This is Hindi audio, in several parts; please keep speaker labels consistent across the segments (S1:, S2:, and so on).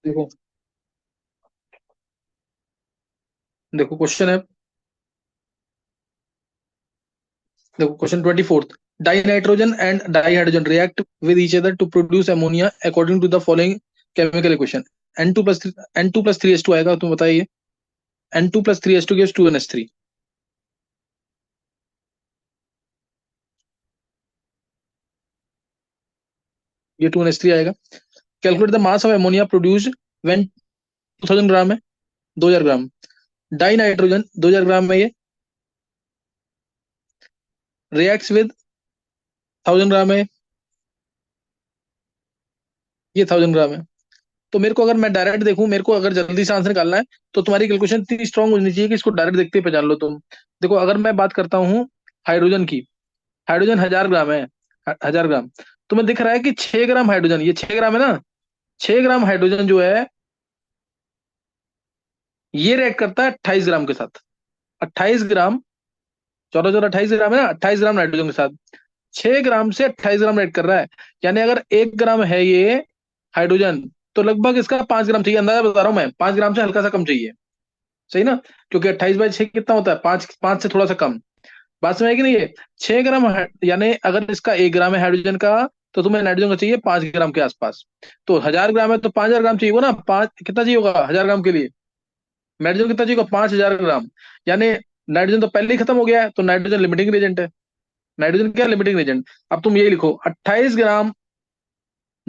S1: देखो, देखो क्वेश्चन है। देखो question 24th। Dinitrogen and dihydrogen react with each other to produce ammonia according to the following chemical equation. N2 + 3 N2 + 3 H2 आएगा, तुम बताइए। N2 + 3 H2 gives 2NH3। ये 2NH3 आएगा। Calculate the mass of ammonia produced when 2000 ग्राम है, 2000 ग्राम। डाई नाइट्रोजन 2000 ग्राम में, ये रिएक्ट्स विद 1000 ग्राम है, ये 1000 ग्राम है। तो मेरे को, अगर मैं डायरेक्ट देखूं, मेरे को अगर जल्दी से आंसर निकालना है, तो तुम्हारी कैलकुलेशन इतनी स्ट्रांग होनी चाहिए कि इसको डायरेक्ट देखते ही पहचान लो तुम। देखो, अगर मैं बात करता हूँ हाइड्रोजन की, हाइड्रोजन 1000 ग्राम है। 1000 ग्राम। तुम्हें दिख रहा है कि 6 ग्राम हाइड्रोजन, ये 6 ग्राम है ना। 6 ग्राम हाइड्रोजन जो है, ये रिएक्ट करता है 28 ग्राम के साथ। 28 ग्राम, 14 14 28 ग्राम है ना, 28 ग्राम नाइट्रोजन के साथ 6 ग्राम से 28 ग्राम रिएक्ट कर रहा है। यानी अगर 1 ग्राम है ये हाइड्रोजन, तो लगभग इसका 5 ग्राम चाहिए। अंदाजा बता रहा हूं मैं, 5 ग्राम से हल्का सा कम चाहिए। सही ना? क्योंकि 28/6 कितना होता है, 5 5 से थोड़ा सा कम। बात समझ है कि नहीं? ये 6 ग्राम यानी अगर इसका 1 ग्राम है हाइड्रोजन का, तो तुम्हें नाइट्रोजन का चाहिए 5 ग्राम के आसपास। तो 1000 ग्राम है तो 5000 ग्राम चाहिए होगा ना। पांच कितना चाहिए होगा 1000 ग्राम के लिए? नाइट्रोजन कितना चाहिए होगा? 5000 ग्राम। यानी नाइट्रोजन तो पहले ही खत्म हो गया है, तो नाइट्रोजन लिमिटिंग एजेंट है। नाइट्रोजन क्या लिमिटिंग एजेंट? अब तुम यही लिखो, 28 ग्राम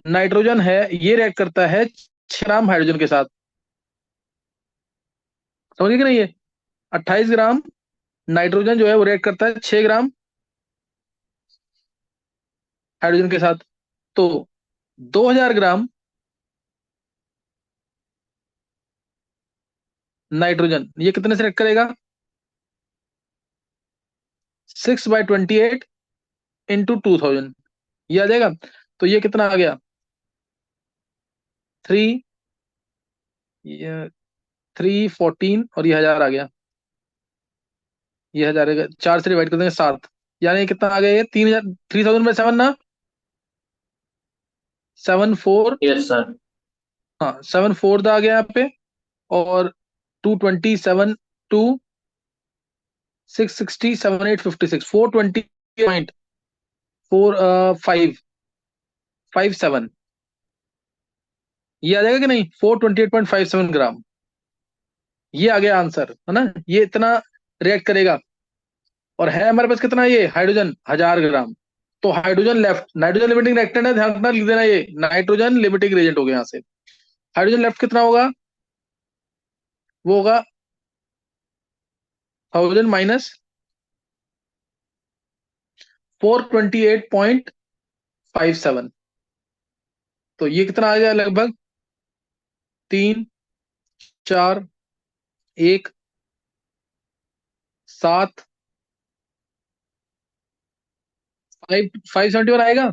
S1: नाइट्रोजन है, ये रिएक्ट करता है 6 ग्राम हाइड्रोजन के साथ। समझ गए कि नहीं? ये 28 ग्राम नाइट्रोजन जो है वो रिएक्ट करता है 6 ग्राम हाइड्रोजन के साथ। तो 2000 ग्राम नाइट्रोजन ये कितने से रिएक्ट करेगा? 6/28 × 2000, ये आ जाएगा। तो ये कितना आ गया? 3, ये 314, और ये 1000 आ गया। ये 1000 आ गया, 4 से डिवाइड कर देंगे 7। यानी कितना आ गया? ये 3000, 3000/7 ना। 7 4।
S2: Yes sir.
S1: हाँ, 7 4 आ गया यहाँ पे। और 227, 2 660 7856, 420.457, ये आ जाएगा कि नहीं? 428.57 ग्राम। ये आ गया आंसर, है ना? ये इतना रिएक्ट करेगा। और है हमारे पास कितना ये हाइड्रोजन? 1000 ग्राम। तो hydrogen left, nitrogen limiting reactant है, ध्यान रखना, लिख देना ये नाइट्रोजन लिमिटिंग एजेंट हो गया यहाँ से। हाइड्रोजन लेफ्ट कितना होगा? वो होगा 1000 - 428.57। तो ये कितना आ गया लगभग? 3 4 1 7, 571 आएगा।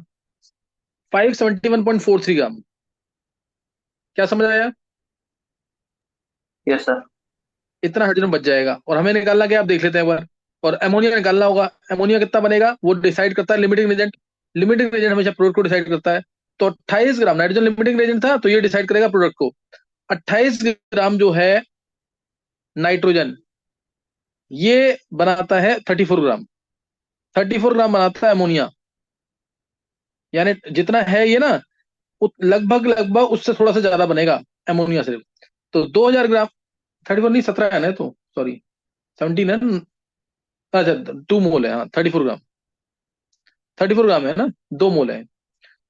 S1: 571.43 ग्राम। क्या समझ आया?
S2: Yes sir.
S1: इतना हाइड्रोजन बच जाएगा। और हमें निकालना क्या, आप देख लेते हैं एक बार। और अमोनिया निकालना होगा। अमोनिया कितना बनेगा वो डिसाइड करता है लिमिटिंग एजेंट। लिमिटिंग एजेंट हमेशा प्रोडक्ट को डिसाइड करता है। तो 28 ग्राम नाइट्रोजन लिमिटिंग एजेंट था, तो ये डिसाइड करेगा प्रोडक्ट को। 28 ग्राम जो है नाइट्रोजन, ये बनाता है 34 ग्राम। 34 ग्राम बनाता है अमोनिया। यानी जितना है ये ना, लगभग लगभग उससे थोड़ा सा ज्यादा बनेगा अमोनिया से। तो 2000 ग्राम, 34 नहीं 17 है ना, तो सॉरी 17 है। अच्छा, 2 मोल है, हाँ 34 ग्राम। 34 ग्राम है ना, 2 मोल है।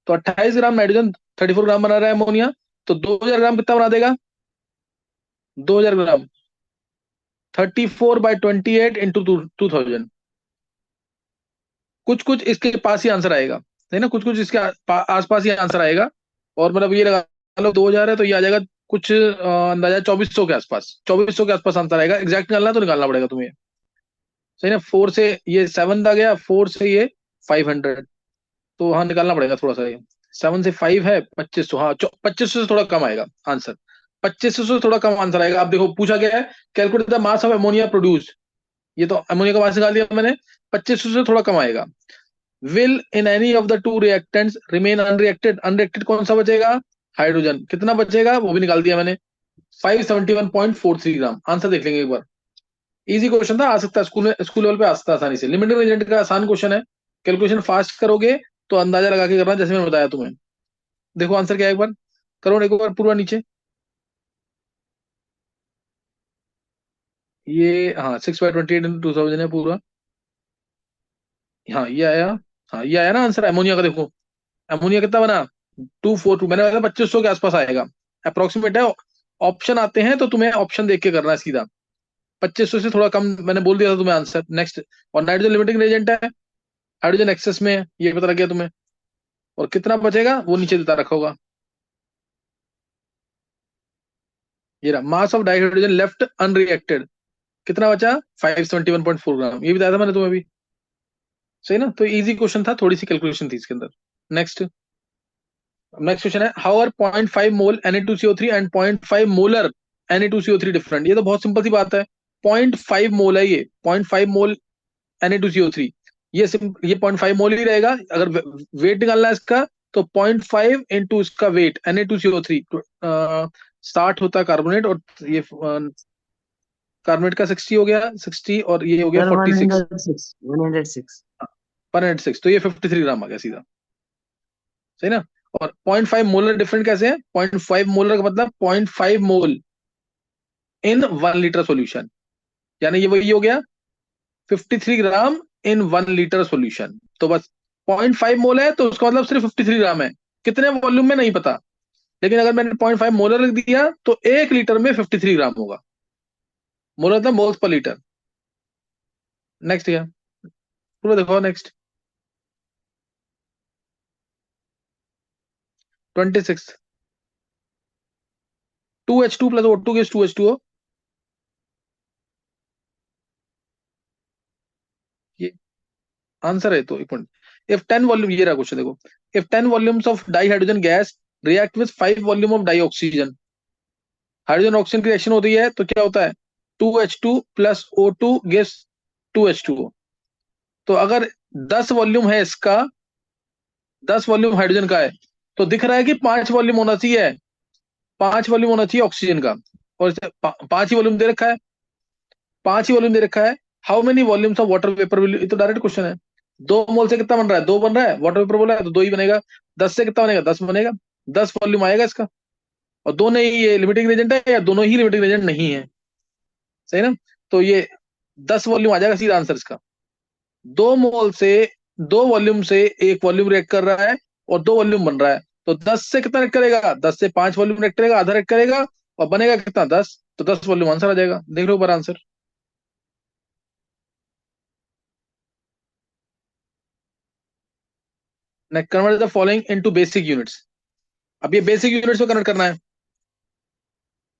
S1: तो 28 ग्राम नाइट्रोजन 34 ग्राम बना रहा है अमोनिया। तो 2000 ग्राम कितना बना देगा? 2000 ग्राम 34/28 × 2000। कुछ कुछ इसके पास ही आंसर आएगा, है ना? कुछ कुछ इसके आसपास ही आंसर आएगा। और मतलब ये लगा लो 2000 है तो ये आ जाएगा कुछ अंदाजा 2400 के आसपास, 2400 के आसपास आंसर आएगा। एग्जैक्ट निकालना तो निकालना पड़ेगा तुम्हें। सही ना? 4 से ये 7 आ गया, 4 से ये 500। तो हाँ, निकालना पड़ेगा थोड़ा सा ये। 7 से 5 है 2500, हाँ 2500 से थोड़ा कम आएगा आंसर। 2500 से थोड़ा कम आंसर आएगा। आप देखो पूछा गया है, calculate the mass of ammonia produce. ये तो अमोनिया का मास निकाल दिया मैंने। 2500 से थोड़ा कम आएगा। Will in any of the two reactants remain unreacted. Unreacted कौन सा बचेगा? हाइड्रोजन कितना बचेगा वो भी निकाल दिया मैंने, 571.43 ग्राम। आंसर देख लेंगे एक बार। इजी क्वेश्चन था, आ सकता है स्कूल में, स्कूल लेवल पे आ सकता है आसानी से। लिमिटिंग एजेंट का आसान क्वेश्चन है, कैलकुलेशन फास्ट करोगे तो अंदाजा लगा के करना, जैसे मैंने बताया तुम्हें। देखो आंसर क्या है एक बार, करो एक बार पूरा नीचे। ये हाँ 6/28 इंटू 2000 है पूरा। हाँ ये आया। हाँ ये आया ना आंसर अमोनिया का, देखो अमोनिया कितना बना, 242, मैंने बताया 2500 के आसपास आएगा, अप्रोक्सीमेट है। ऑप्शन आते हैं तो तुम्हें ऑप्शन देख के करना है सीधा, 2500 से थोड़ा कम मैंने बोल दिया था तुम्हें आंसर। नेक्स्ट, और नाइट्रोजन लिमिटिंग एजेंट है, हाइड्रोजन एक्सेस में है, ये पता लग गया तुम्हें। और कितना बचेगा वो नीचे देता रखा होगा, ये रहा mass of dihydrogen left unreacted, कितना बचा 571.4 ग्राम, ये बताया था मैंने तुम्हें अभी। सही ना, तो इजी क्वेश्चन था, थोड़ी सी कैलकुलेशन थी इसके अंदर। नेक्स्ट, नेक्स्ट क्वेश्चन है, how are 0.5 mole Na2CO3 and 0.5 molar Na2CO3 different. ये तो बहुत सिंपल सी बात है, 0.5 मोल है ये, 0.5 मोल Na2CO3, ये 0.5 मोल ही रहेगा। अगर वेट निकालना है इसका तो 0.5 इंटू इसका वेट Na2CO3, 60 होता है कार्बोनेट, और ये कार्बोनेट का 60 हो गया, 60 और ये हो गया
S2: सर
S1: 46
S2: 106
S1: पर 106, तो ये 53 ग्राम आ गया सीधा। सही ना। और 0.5 मोलर डिफरेंट कैसे है, 0.5 मोलर का मतलब 0.5 मोल इन 1 लीटर सॉल्यूशन, यानी ये वही हो गया 53 ग्राम इन 1 लीटर सॉल्यूशन। तो बस 0.5 मोल है तो उसका मतलब सिर्फ 53 ग्राम है, कितने वॉल्यूम में नहीं पता। लेकिन अगर मैंने 0.5 मोलर लिख दिया तो 1 लीटर में 53 ग्राम होगा, मोलर मतलब मोल्स पर लीटर। नेक्स्ट है, पूरा देखो next, 26, 2H2 plus O2 gives 2H2O, ये आंसर है। तो एक मिनट, इफ 10 वॉल्यूम, ये रहा क्वेश्चन देखो, if 10 volumes of dihydrogen gas react with 5 volume of dioxygen, hydrogen oxygen की रिएक्शन होती है तो क्या होता है, 2H2 plus O2 gives 2H2O। तो अगर 10 वॉल्यूम है इसका, 10 वॉल्यूम हाइड्रोजन का है, तो दिख रहा है कि 5 वॉल्यूम होना चाहिए, 5 वॉल्यूम होना चाहिए ऑक्सीजन का, और इसे 5 ही वॉल्यूम दे रखा है, 5 ही वॉल्यूम दे रखा है। How many volumes of water vapour will, ये तो डायरेक्ट क्वेश्चन है। 2 मोल से कितना बन रहा है, 2 बन रहा है, वाटर वेपर बोला है तो 2 ही बनेगा। 10 से कितना बनेगा, 10 बनेगा, 10 वॉल्यूम आएगा इसका। और दोनों ही ये लिमिटिंग एजेंट है या दोनों ही लिमिटिंग एजेंट नहीं है, सही ना। तो ये 10 वॉल्यूम आ जाएगा सीधा आंसर इसका। 2 मोल से, 2 वॉल्यूम से एक वॉल्यूम रिएक्ट कर रहा है और 2 वॉल्यूम बन रहा है, तो 10 से कितना रिएक्ट करेगा, 10 से 5 वॉल्यूम रिएक्ट करेगा, आधा रिएक्ट करेगा, और बनेगा कितना 10, तो 10 वॉल्यूम आंसर आ जाएगा। देख लो ऊपर answer. Next, convert the following into basic units. अब ये बेसिक यूनिट्स में कन्वर्ट करना है,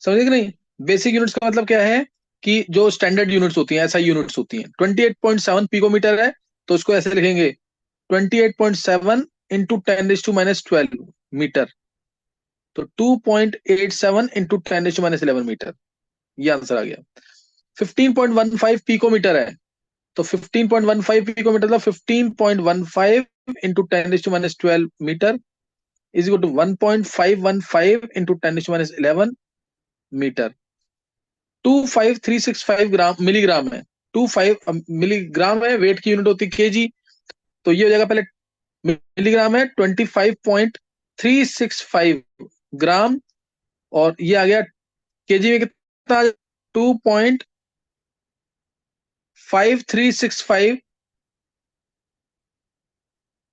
S1: समझे कि नहीं। बेसिक यूनिट्स का मतलब क्या है, कि जो स्टैंडर्ड यूनिट्स होती हैं, एसआई यूनिट्स होती हैं, 28.7 पिकोमीटर है, तो उसको ऐसे लिखेंगे 28.7 इंटू 10⁻⁻12 मीटर, तो 2.87 इंटू 10⁻⁻11 मीटर, ये आंसर आ गया। 15.15 पिकोमीटर है, तो 15.15 पिकोमीटर मतलब 15.15 into 10⁻⁻12 metre is equal to 1.515 into 10⁻⁻11 metre. 25365 gram milligram है, 25 मिलीग्राम है, वेट की यूनिट होती है केजी, तो ये हो जाएगा पहले, मिलीग्राम है 25.365 ग्राम, और ये आ गया केजी में कितना, 2.5365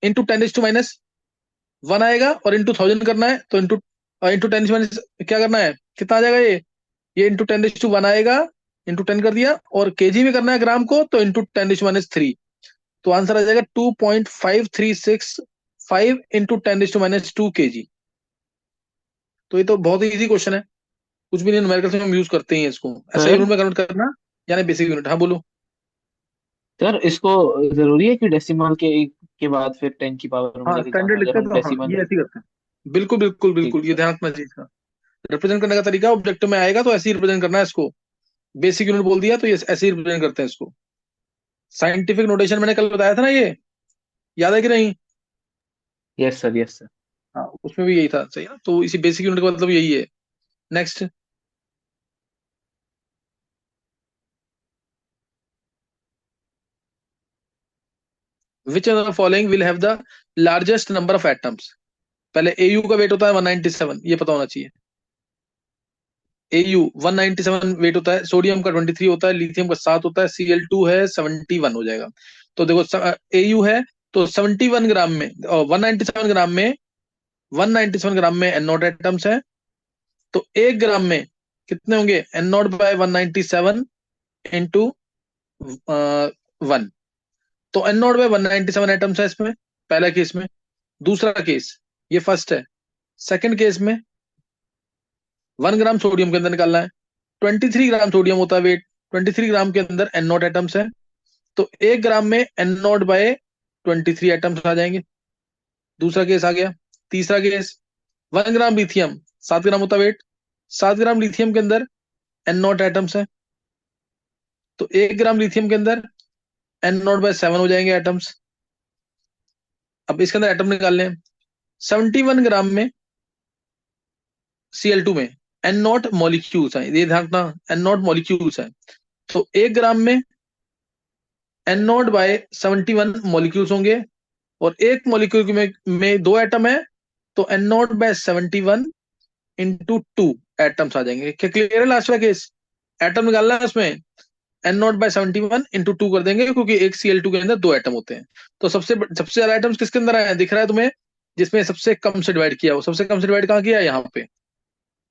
S1: इंटू 10⁻⁻1 आएगा, और इंटू 1000 करना है तो इंटू, इंटू 10 क्या करना है, कितना आ जाएगा ये इंटू 10⁻1 आएगा, इंटू 10 कर दिया, और केजी में करना है ग्राम को तो इंटू 10⁻3, तो आंसर आ जाएगा 2.5365 इंटू 10⁻2 केजी। तो ये तो बहुत ही इजी क्वेश्चन है, कुछ भी नहीं, न्यूमेरिकल से हम यूज करते हैं इसको, ऐसा
S2: सर
S1: यूनिट में कन्वर्ट करना, यानी बेसिक यूनिट। हाँ बोलो।
S2: सर इसको जरूरी है कि डेसिमल के बाद फिर 10 की पावर में
S1: हाँ
S2: लेके जाना
S1: स्टैंडर्ड
S2: अगर
S1: लिखते हैं
S2: हम
S1: तो हाँ
S2: डेसिमल।
S1: ये ऐसे ही करते हैं, बिल्कुल बिल्कुल
S2: ठीक
S1: बिल्कुल,
S2: है
S1: ये
S2: सर।
S1: ध्यान रखना चाहिए इसका। रिप्रेजेंट करने का तरीका ऑब्जेक्ट में आएगा तो ऐसे ही रिप्रेजेंट करना है इसको, बेसिक यूनिट बोल दिया तो ये ऐसे ही रिप्रेजेंट करते हैं इसको। साइंटिफिक नोटेशन मैंने कल बताया था ना, ये याद है कि नहीं।
S2: Yes sir, yes sir.
S1: हाँ उसमें भी यही था, सही है ना, तो इसी बेसिक यूनिट का मतलब यही है। Next, which of the following will have the largest number of atoms. पहले एयू का वेट होता है 197, ये पता होना चाहिए। एयू 197 वेट होता है, सोडियम का 23 होता है, लिथियम का 7 होता है, Cl2 है 71 हो जाएगा। तो देखो एयू है तो 71 ग्राम में, और 197 ग्राम में, 197 ग्राम में एन नॉट एटम्स है। तो 1 ग्राम में कितने होंगे, एन नॉट बाय 197 इंटू 1। तो एन नॉट बाय 197 एटम्स है इसमें, पहला केस में। दूसरा केस, ये फर्स्ट है। सेकंड केस में 1 ग्राम सोडियम के अंदर निकालना है, 23 ग्राम सोडियम होता है वेट, 23 ग्राम के अंदर एन नॉट एटम्स है। तो 1 ग्राम में एन नॉट बाय 23 एटम्स आ जाएंगे। दूसरा केस आ गया। तीसरा केस, 1 ग्राम लिथियम, 7 ग्राम होता है वेट, 7 ग्राम लिथियम के अंदर एन नॉट एटम्स है। तो 1 ग्राम लिथियम के अंदर एन नॉट बाय 7 हो जाएंगे एटम्स। अब इसके अंदर एटम निकालने हैं। 71 ग्राम में Cl2 में एन नॉट मॉलिक्यूल्स है, ये ध्यान रखना, एन नॉट मॉलिक्यूल्स है। तो 1 ग्राम में एन नॉट बाय 71 मॉलिक्यूल्स होंगे, और एक मॉलिक्यूल में 2 एटम है, तो N nought by 71 into 2 atoms आ जाएंगे। क्या क्लियर है लास्ट वाला केस? एटम निकालना है उसमें, एन नॉट बाय 71 इंटू 2 कर देंगे, क्योंकि एक Cl2 के अंदर 2 एटम होते हैं। तो सबसे सबसे ज्यादा एटम्स किसके अंदर आए हैं, दिख रहा है तुम्हें, जिसमें सबसे कम से डिवाइड किया, वो सबसे कम से डिवाइड कहाँ किया है, यहाँ पे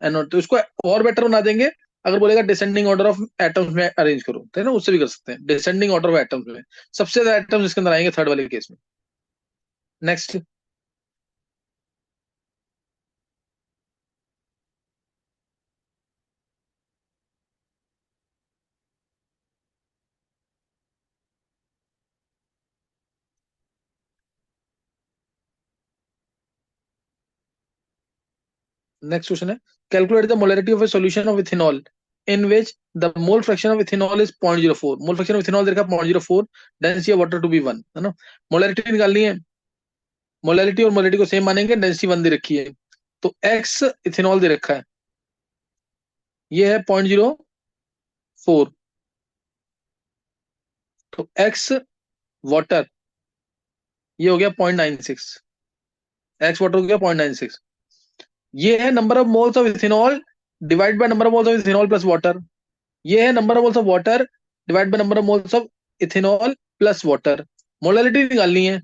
S1: एन नॉट। तो इसको और बेटर बना देंगे, अगर बोलेगा डिसेंडिंग ऑर्डर ऑफ एटम्स में अरेंज करो, तो है ना, उससे भी कर सकते हैं, डिसेंडिंग ऑर्डर ऑफ एटम्स में सबसे ज्यादा एटम्स इसके अंदर आएंगे थर्ड वाले केस में। नेक्स्ट, नेक्स्ट क्वेश्चन है, calculate the molarity of a solution of ethanol in which the mole fraction of ethanol is 0.04। Mole fraction of ethanol देखा 0.04, density of water to be 1, है ना। मोलरिटी निकालनी है, मोलरिटी और मोलरिटी को सेम मानेंगे, डेंसिटी 1 दे रखी है। तो एक्स इथेनॉल दे रखा है, ये है 0.04। तो एक्स वाटर, ये हो गया 0.96, एक्स वाटर हो गया 0.96। ये है number of moles of ethanol divide by number of moles of ethanol plus water. ये है number of moles of water divide by number of moles of ethanol plus water. Molarity निकालनी है।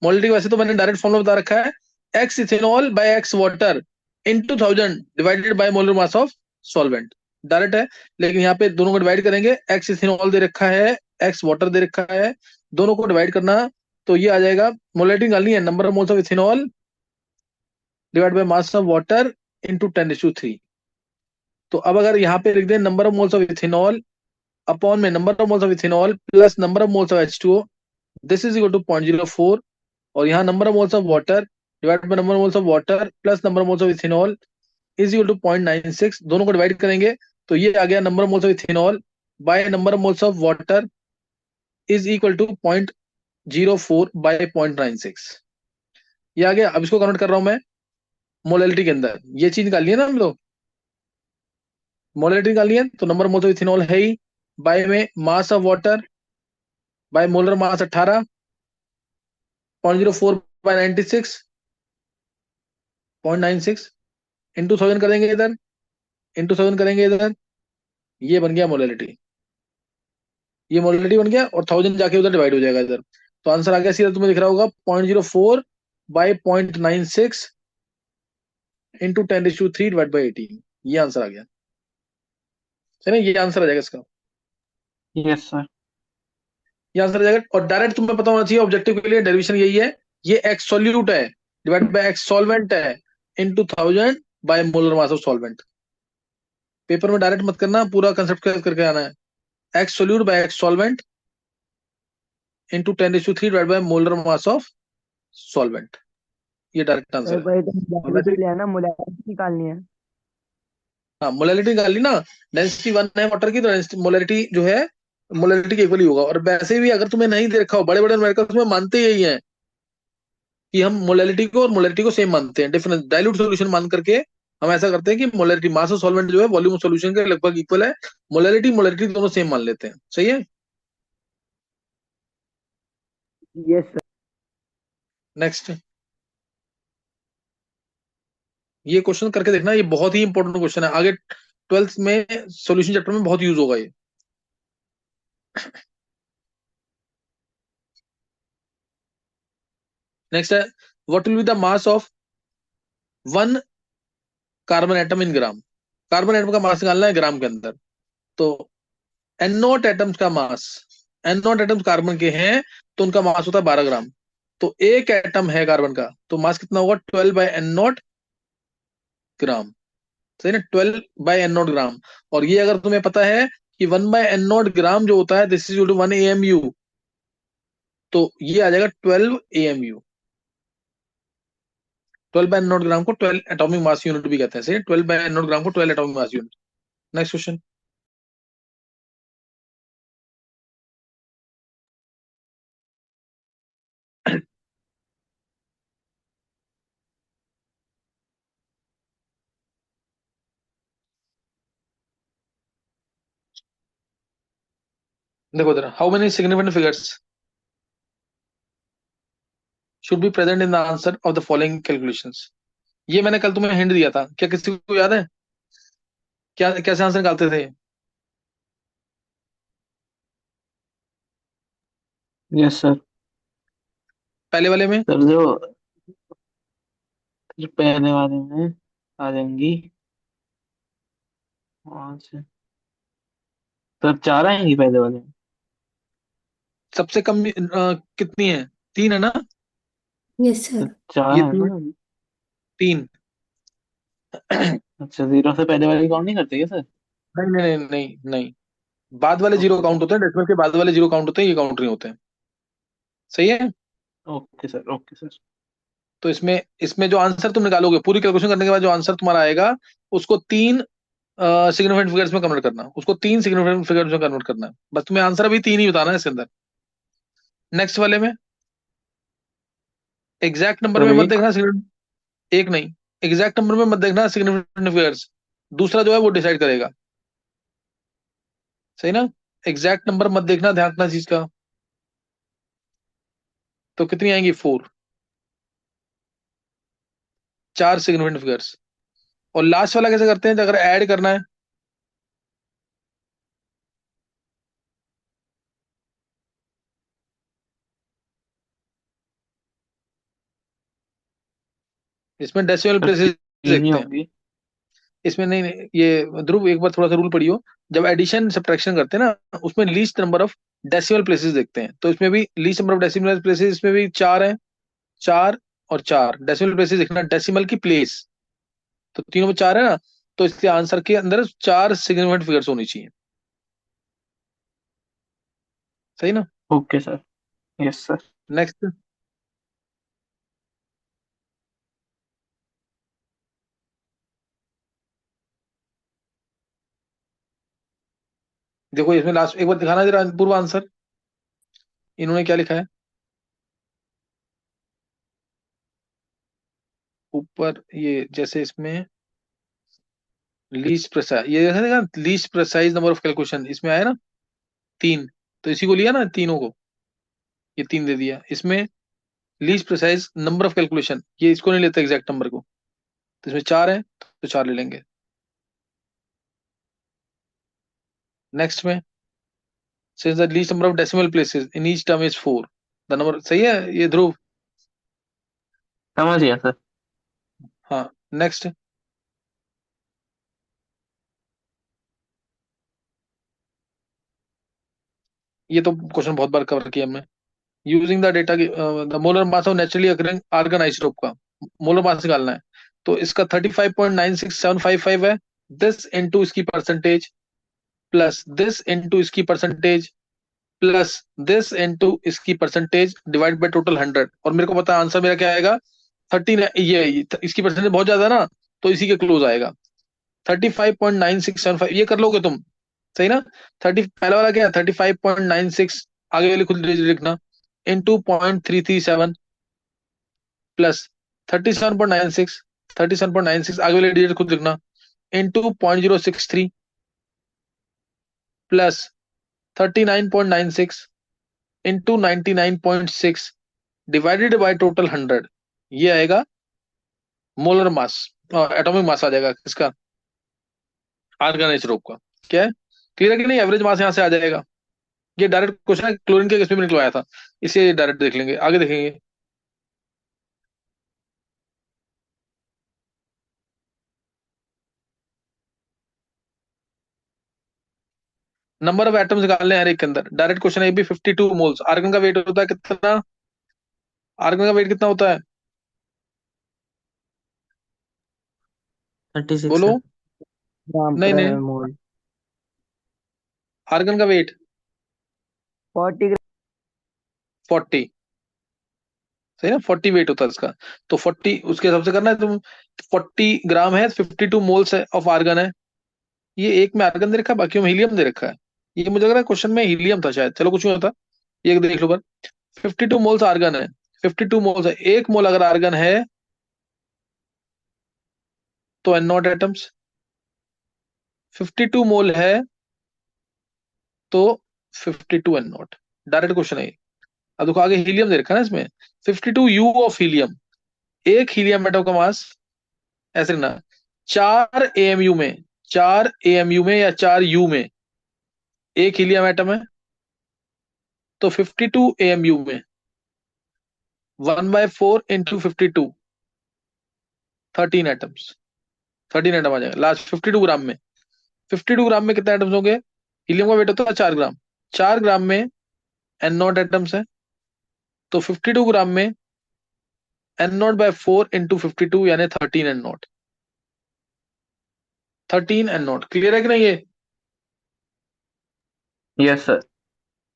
S1: मोलरिटी वैसे तो मैंने डायरेक्ट फॉर्मूला बता रखा है, X ethanol by X water into 1000 divided by molar mass of solvent, direct है। लेकिन यहाँ पे दोनों को डिवाइड करेंगे, एक्स इथेनॉल दे रखा है, एक्स वाटर दे रखा है, दोनों को डिवाइड करना, तो ये आ जाएगा। मोलरिटी निकालनी है, number of moles of ethanol divide by mass of water into 10⁻3। तो अब अगर यहाँ पे लिख दें number of moles of ethanol upon में number of moles of ethanol plus number of moles of H2O, this is equal to 0.04। और यहाँ number of moles of water divide by number of moles of water plus number of moles of ethanol is equal to 0.96, दोनों को डिवाइड करेंगे, तो ये आ गया number of moles of ethanol by number of moles of water is equal to 0.04 by 0.96। ये आ गया। अब इसको कन्वर्ट कर रहा हूं मैं मोलरिटी के अंदर, ये चीज निकाली है ना हम लोग, मोलरिटी निकाली है, तो number of moles of ethanol है ही, बाय में mass of water by molar mass 18, 0.04 by 96, 0.96 into 1000 करेंगे इधर, इंटू 1000 करेंगे इधर, ये बन गया मोलरिटी। ये मोलरिटी बन गया, और 1000 जाके उधर डिवाइड हो जाएगा इधर। तो आंसर आ गया सीधा, तुम्हें दिख रहा होगा 0.04 बाय 0.96 इंटू 10⁻³ डिवाइड बाई 18, ये आंसर आ गया। चलिए, ये आंसर आ जाएगा इसका,
S2: यस सर।
S1: ये आंसर आ जाएगा। और डायरेक्ट तुम्हें पता होना चाहिए, ऑब्जेक्टिव के लिए डेरिवेशन यही है, ये एक्स सॉल्यूट है डिवाइड बाय एक्स सॉल्वेंट है into 1000 bye molar mass of solvent. Paper में डायरेक्ट मत करना, पूरा कंसेप्ट करके आना है, x solute bye x solvent into 10⁻³ divide by molar mass of solvent, ये डायरेक्ट
S3: सर
S1: आंसर है।
S3: भाई तो
S1: और वैसे,
S3: मोलैलिटी लेना, मोलैलिटी निकालनी है।
S1: हाँ मोलैलिटी निकाल ली ना, डेंसिटी 1 है वाटर की, तो मोलैलिटी जो है मोलैलिटी के इक्वल ही होगा। और वैसे भी अगर तुम्हें नहीं दे रखा हो, बड़े बड़े न्यूमेरिकल्स में मानते यही है कि हम मोलैलिटी को और मोलैलिटी को सेम मानते हैं, डिफरेंस डाइल्यूट सॉल्यूशन मान करके हम ऐसा करते हैं कि मोलैलिटी मास ऑफ सॉल्वेंट जो है वॉल्यूम ऑफ सॉल्यूशन के लगभग इक्वल है, मोलैलिटी मोलैलिटी दोनों सेम मान लेते हैं। सही है।
S3: Yes sir.
S1: नेक्स्ट, ये क्वेश्चन करके देखना, ये बहुत ही इंपॉर्टेंट क्वेश्चन है, आगे ट्वेल्थ में सॉल्यूशन चैप्टर में बहुत यूज होगा ये। नेक्स्ट है, what will be the mass of one carbon atom in gram. Carbon atom का मास निकालना है ग्राम के अंदर। तो एन नॉट एटम्स का मास, एन नॉट एटम्स कार्बन के हैं तो उनका मास होता है 12 ग्राम। तो एक एटम है कार्बन का, तो मास कितना होगा, 12/n0 ग्राम। सही ना, 12/n0 ग्राम। और ये अगर तुम्हें पता है कि 1/n0 ग्राम जो होता है दिस इज 1 AMU, तो ये आ जाएगा 12 AMU। 12/n0 ग्राम को 12 एटॉमिक मास यूनिट भी कहते हैं। सही, 12/n0 ग्राम को 12 atomic mass unit. Next question, देखो जरा, how many significant figures should be present in the answer of the following calculations. ये मैंने कल तुम्हें हिंट दिया था, क्या किसी को याद है क्या कैसे आंसर निकालते थे?
S2: Yes sir.
S1: पहले वाले में
S2: सर जो जो पहले वाले में आ जाएंगी, 5 सर, 4 आएंगी पहले वाले में।
S1: सबसे कम कितनी है, 3 है ना?
S4: यस
S2: तो
S4: सर।
S2: 4
S1: ये
S2: है
S1: तीन,
S2: ना।
S1: 3।
S2: अच्छा, 0 से पहले वाली काउंट नहीं करते क्या सर?
S1: नहीं नहीं नहीं नहीं नहीं, बाद वाले जीरो
S2: ओके सर।
S1: काउंट होते हैं, डेसिमल के बाद वाले जीरो काउंट होते हैं, ये काउंट नहीं होते हैं। सही है।
S2: Okay sir. Okay sir.
S1: तो इसमें इसमें जो आंसर तुम निकालोगे पूरी कैलकुलेशन करने के बाद जो आंसर तुम्हारा आएगा उसको 3 सिग्निफिकेंट फिगर्स में कन्वर्ट करना, उसको 3 सिग्निफिकेंट फिगर्स में कन्वर्ट करना है, बस तुम्हें आंसर अभी 3 ही बताना है इसके अंदर। नेक्स्ट वाले में एग्जैक्ट नंबर
S2: सर
S1: में मत
S2: एक।
S1: देखना, एक नहीं, एग्जैक्ट नंबर में मत देखना सिग्निफिकेंट फिगर्स, दूसरा जो है वो डिसाइड करेगा। सही ना, एग्जैक्ट नंबर मत देखना, ध्यान रखना चीज का। तो कितनी आएंगी, 4, 4 सिग्निफिकेंट फिगर्स। और लास्ट वाला कैसे करते हैं, अगर ऐड करना है, इसमें डेसिमल
S2: सर
S1: प्लेसेस
S2: 3 ही
S1: देखते हैं।
S2: होंगी।
S1: इसमें नहीं, नहीं ये ध्रुव एक बार थोड़ा सा रूल पढ़ियो, जब एडिशन सब्ट्रैक्शन करते हैं ना उसमें least number of decimal places देखते हैं, तो इसमें भी least number of decimal places इसमें भी 4 है, 4 और 4 डेसिमल प्लेसेस देखना, डेसिमल की प्लेस, तो तीनों में 4 है ना, तो इसके आंसर के अंदर 4 सिग्निफिकेंट फिगर्स होनी चाहिए। सही ना।
S2: Okay sir. Yes sir.
S1: Next, देखो इसमें लास्ट एक बार दिखाना जरा पूर्व आंसर, इन्होंने क्या लिखा है ऊपर, ये जैसे इसमें लीस्ट प्रेसाइज, ये देखा देखा least precise number of calculation इसमें आया ना 3, तो इसी को लिया ना तीनों को, ये 3 दे दिया इसमें। Least precise number of calculation, ये इसको नहीं लेते एग्जैक्ट नंबर को, तो इसमें 4 है तो 4 ले लेंगे। नेक्स्ट में since the least number of decimal places in each term is 4, the number, सही है ये ध्रुव?
S2: समझ गया सर।
S1: हाँ। नेक्स्ट, ये तो क्वेश्चन बहुत बार कवर किया हमने। Using the data, the molar mass of naturally occurring argon isotope का मोलर मास निकालना है, तो इसका 35.96755 है, दिस इनटू इसकी परसेंटेज प्लस दिस इनटू इसकी परसेंटेज प्लस दिस इनटू इसकी परसेंटेज डिवाइड बाय टोटल 100, और मेरे को पता है आंसर मेरा क्या आएगा, 13, ये इसकी परसेंटेज बहुत ज्यादा है ना, तो इसी के क्लोज आएगा, 35.9675, ये कर लोगे तुम? सही ना। 30 पहला वाला क्या है, 35.96, आगे वाले खुद लिखना, इनटू 0.337 प्लस 37.96, 37.96 आगे वाले डिजिट खुद लिखना, into 0.063 plus 39.96 into 99.6 divided by total 100, ये आएगा मोलर मास, एटॉमिक मास आ जाएगा किसका, आर्गन एच का। क्या है, क्लियर है कि नहीं? एवरेज मास यहां से आ जाएगा। ये डायरेक्ट क्वेश्चन है, क्लोरीन के केस में भी निकलवाया था, इसे डायरेक्ट देख लेंगे, आगे देखेंगे। नंबर ऑफ एटम्स निकालने हैं हर एक के अंदर, डायरेक्ट क्वेश्चन है ये भी। 52 मोल्स आर्गन का वेट होता है कितना, आर्गन का वेट कितना होता है
S2: 36
S1: बोलो?
S2: सर।
S3: ग्राम
S1: नहीं
S3: पर
S1: नहीं,
S3: मोल।
S1: आर्गन का वेट
S3: 40 ग्राम।
S1: 40, सही ना, 40 वेट होता है इसका। तो 40 उसके हिसाब से करना है तुम। 40 ग्राम है, 52 मोल्स है ऑफ आर्गन है। ये एक में आर्गन दे रखा है, बाकी में हीलियम दे रखा है। ये मुझे लग रहा है क्वेश्चन में हीलियम था शायद, चलो कुछ नहीं होता। ये देख लो पर 52 मोल्स आर्गन है, 52 मोल्स है, एक मोल अगर आर्गन है तो एन नॉट एटम्स, 52 मोल है तो 52 एन नॉट, डायरेक्ट क्वेश्चन है ये। अब देखो आगे हीलियम दे रखा है ना इसमें, 52 यू ऑफ हीलियम, एक हीलियम एटम का मास ऐसे ना, 4 AMU में, 4 AMU में या 4 U में एक हीलियम एटम है, तो 52 AMU में 1/4 इंटू 52, 13 एटम्स, 13 एटम आ जाएगा लास्ट 52 ग्राम में। 52 ग्राम में कितने एटम्स होंगे, हीलियम का वेट होता है 4 ग्राम, 4 ग्राम में एन नॉट एटम्स है, तो 52 ग्राम में N0/4 इंटू 52 यानी 13 N0, 13 N0। क्लियर है कि नहीं ये?
S2: Yes sir.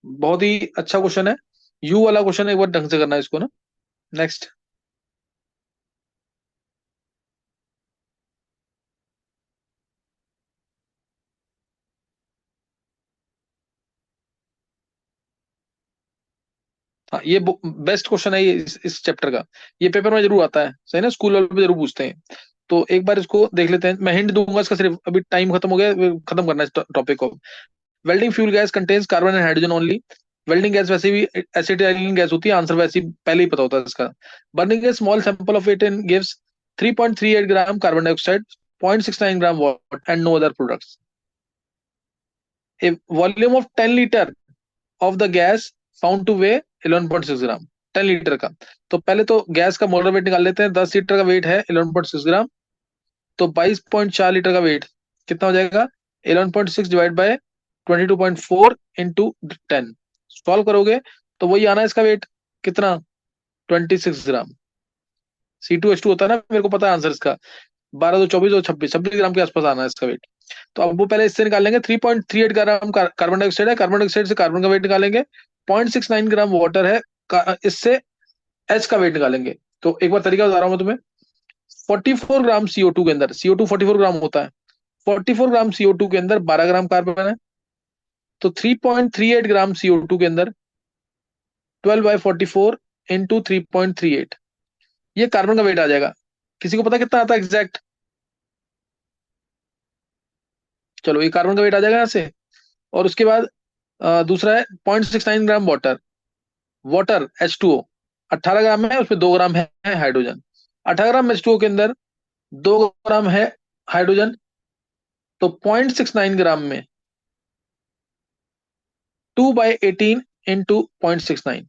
S1: बहुत ही अच्छा क्वेश्चन है, यू वाला क्वेश्चन एक बार ढंग से करना है इसको ना। नेक्स्ट, हाँ ये बेस्ट क्वेश्चन है ये इस चैप्टर का, ये पेपर में जरूर आता है, सही ना, स्कूल वाले पे जरूर पूछते हैं। तो एक बार इसको देख लेते हैं, मैं हिंट दूंगा इसका सिर्फ, अभी टाइम खत्म हो गया, खत्म करना है इस टॉपिक को। Welding fuel gas contains carbon and hydrogen only. Welding gas वैसे भी एसिटाइलिन गैस होती है, आंसर वैसे ही पहले ही पता होता है इसका। Burning a small sample of it in gives 3.38 gram carbon dioxide, 0.69 gram water and no other products. A volume of 10 litre of the gas found to weigh 11.6 gram, 10 litre का। तो पहले तो गैस का मोलर वेट निकाल लेते हैं, 10 लीटर का वेट है 11.6 ग्राम, तो 22.4 लीटर का वेट कितना हो जाएगा, 11.6 डिवाइड बाय 22.4 इंटू 10, सॉल्व करोगे तो वही आना है इसका वेट कितना, 26 ग्राम। C2H2 होता है ना, मेरे को पता है आंसर इसका, 12 2 24 और 26 ग्राम के आसपास आना है इसका वेट। तो अब वो पहले इससे निकालेंगे, 3.38 ग्राम कार्बन डाइऑक्साइड है, कार्बन डाइऑक्साइड से कार्बन का वेट निकालेंगे, 0.69 ग्राम वाटर है, इससे एच का वेट निकालेंगे। तो एक बार तरीका बता रहा हूँ मैं तुम्हें, 44 ग्राम CO2 के अंदर, CO2 44 ग्राम होता है, 44 ग्राम CO2 के अंदर 12 ग्राम कार्बन है, तो 3.38 ग्राम CO2 के अंदर 12/44 इंटू 3.38, ये कार्बन का वेट आ जाएगा। किसी को पता कितना आता है एग्जैक्ट? चलो ये कार्बन का वेट आ जाएगा यहाँ से। और उसके बाद दूसरा है 0.69 ग्राम वाटर, वाटर H2O 18 ग्राम है, उसमें 2 ग्राम है हाइड्रोजन, 18 ग्राम H2O के अंदर 2 ग्राम है हाइड्रोजन, तो 0.69 ग्राम में 2/18 इंटू 0.69,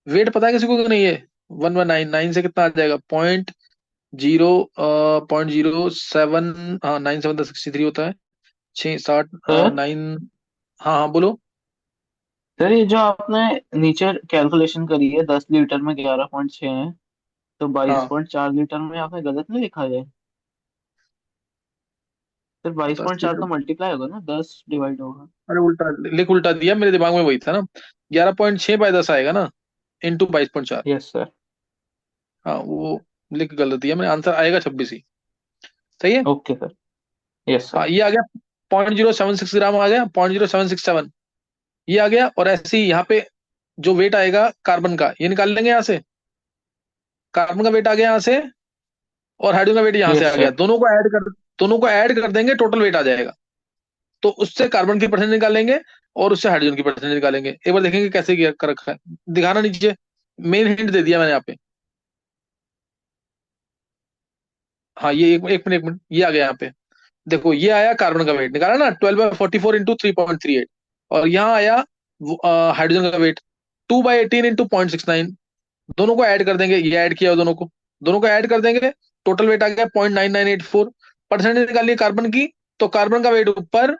S1: वेट पता है किसी को कि नहीं है? 1199 से कितना आ जाएगा, 0.07, हाँ 9 7 63 होता है, 6 60
S2: सर
S1: 9। हाँ हाँ बोलो।
S2: सर ये जो आपने नीचे कैलकुलेशन करी है 10 लीटर में 11.6 है, तो बाईस
S1: हाँ
S2: पॉइंट चार लीटर में आपने गलत नहीं लिखा है? सर बाईस
S1: दस
S2: पॉइंट चार
S1: लीटर
S2: तो मल्टीप्लाई होगा ना, 10 डिवाइड होगा।
S1: अरे उल्टा लिख, उल्टा दिया, मेरे दिमाग में वही था ना, 11.6/10 आएगा ना, इंटू 22.4।
S2: Yes sir.
S1: हाँ वो लिख गलत दिया मैंने, आंसर आएगा 26 ही, सही है।
S2: Okay sir. Yes sir.
S1: हाँ ये आ गया, 0.076 ग्राम आ गया, 0.0767 ये आ गया, और ऐसे ही यहाँ पे जो वेट आएगा कार्बन का ये निकाल लेंगे यहाँ से, कार्बन का वेट आ गया यहाँ से, और हाइड्रोजन का वेट यहाँ से
S2: यस
S1: आ गया,
S2: सर।
S1: दोनों को ऐड कर देंगे, टोटल वेट आ जाएगा। तो उससे कार्बन की परसेंटेज निकालेंगे और उससे हाइड्रोजन की परसेंटेज निकालेंगे। एक बार देखेंगे कैसे किया कर रखा है, दिखाना नीचे। मेन हिंट दे दिया मैंने यहाँ पे। हाँ, ये एक मिनट ये आ गया यहाँ पे। देखो ये आया कार्बन का वेट निकाला ना, 12/44 × 3.38। और यहाँ आया हाइड्रोजन का वेट 2/18 × 0.69। दोनों को ऐड कर देंगे, ये ऐड किया दोनों को ऐड कर देंगे, टोटल वेट आ गया 0.9984। परसेंटेज निकालिए कार्बन की, तो कार्बन का वेट ऊपर,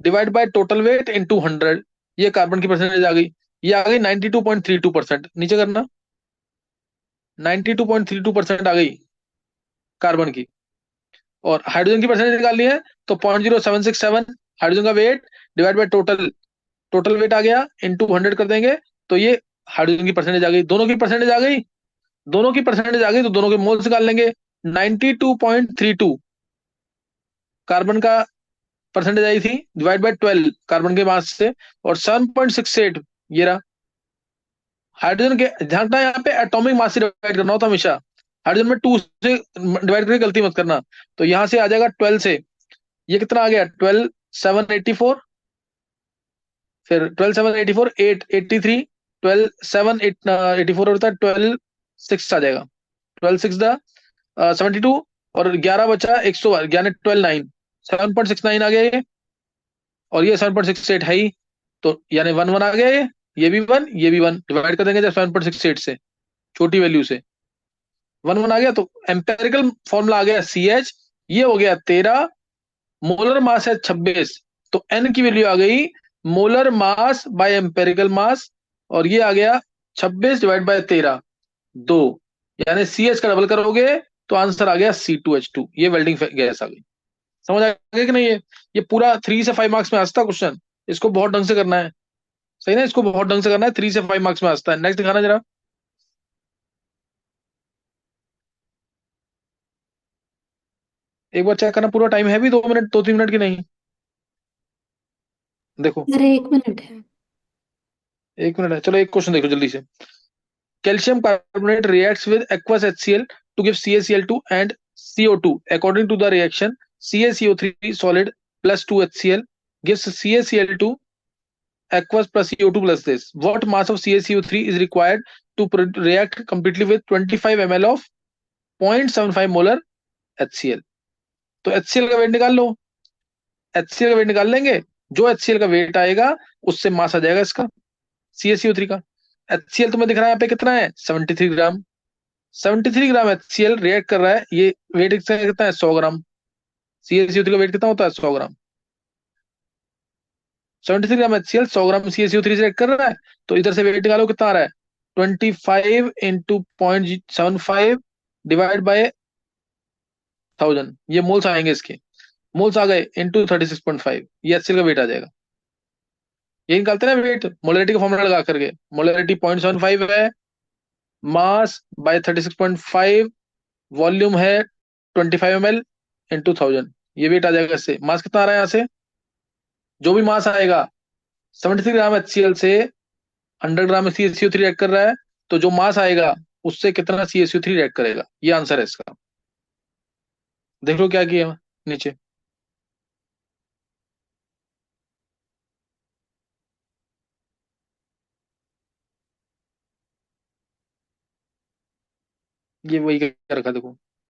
S1: divide by total weight into 100, ये कार्बन की परसेंटेज आ गई। ये आ गई 92.32%। नीचे करना, 92.32% आ गई कार्बन की। और हाइड्रोजन की परसेंटेज निकालनी है, तो 0.0767 हाइड्रोजन का weight, divide by total, total weight आ गया, इंटू 100 कर देंगे, तो ये हाइड्रोजन की परसेंटेज आ गई। दोनों की परसेंटेज आ गई, दोनों की परसेंटेज आ गई, तो दोनों के मोल्स निकाल लेंगे। 92.32 कार्बन का परसेंटेज आई थी, डिवाइड बाय 12 कार्बन के मास से, और 7.68 ये रहा हाइड्रोजन के। ध्यान रखना यहाँ पे एटॉमिक मास से डिवाइड करना होता है हमेशा, हाइड्रोजन में 2 से डिवाइड करके गलती मत करना। तो यहाँ से आ जाएगा 12 से, ये कितना आ गया, 12,784, फिर 12,784, 883, 12,784 होता है, 12,6 आ जाएगा, 12,6 72, और 11 बचा 100, 11 12,9, 7.69 आ गया ये, और ये 7.68 है ही। तो यानी 1 1 आ गया ये भी 1, ये भी 1, डिवाइड कर देंगे जब 7.68 से, छोटी वैल्यू से 1 1 आ गया, तो एम्पेरिकल फॉर्मूला आ गया CH, ये हो गया 13, मोलर मास है 26, तो N की वैल्यू आ गई मोलर मास बाय एम्पेरिकल मास, और ये आ गया 26 डिवाइड बाय 13, 2, यानी CH का डबल करोगे तो आंसर आ गया C2H2, ये वेल्डिंग गैस आ गई। समझ आ गया कि नहीं? ये पूरा 3 से 5 मार्क्स में आता क्वेश्चन, इसको बहुत ढंग से करना है। सही ना, इसको बहुत ढंग से करना है, 3 से 5 मार्क्स में आता है। नेक्स्ट दिखाना जरा, एक बार चेक करना, पूरा टाइम है भी 2 मिनट, 2 3 मिनट की नहीं। देखो,
S4: अरे 1 मिनट है।
S1: 1 मिनट है, चलो एक क्वेश्चन देखो जल्दी से। Calcium carbonate reacts with aqueous HCl to give CaCl2 and CO2. According to the reaction, CaCO3 solid plus 2HCl gives CaCl2 aqueous plus CO2 plus this. What mass of CaCO3 is required to react completely with 25 ml of 0.75 molar HCl? तो HCl का वेट निकाल लो, HCl का वेट निकाल लेंगे, जो HCl का वेट आएगा उससे मास आ जाएगा इसका, CaCO3 का। HCl तुम्हें दिख रहा है यहाँ पे कितना है, 73 ग्राम। 73 ग्राम HCl रिएक्ट कर रहा है, ये वेट कितना है, 100 ग्राम। CaCO3 का वेट कितना होता है, 100 ग्राम। 73 ग्राम HCl 100 ग्राम CaCO3 से रिएक्ट कर रहा है, तो इधर से वेट निकालो कितना आ रहा है, 25 × 0.75 डिवाइड बाय 1000, ये मोल्स आएंगे इसके, मोल्स आ गए इंटू 36.5, ये HCl का वेट आ जाएगा। ये निकालते हैं ना वेट, मोलरिटी का फॉर्मूला लगा करके, मोलरिटी 0.75 है, मास बाय 36.5, वॉल्यूम है 25 ml इंटू 1000, ये वेट आ जाएगा। इससे मास कितना आ रहा है यहाँ से, जो भी मास आएगा 73 ग्राम HCl से 100 ग्राम CaCO3 रिएक्ट कर रहा है, तो जो मास आएगा उससे कितना CaCO3 रिएक्ट करेगा, ये आंसर है इसका। देख लो क्या किया नीचे, ये वही कर रखा देखो।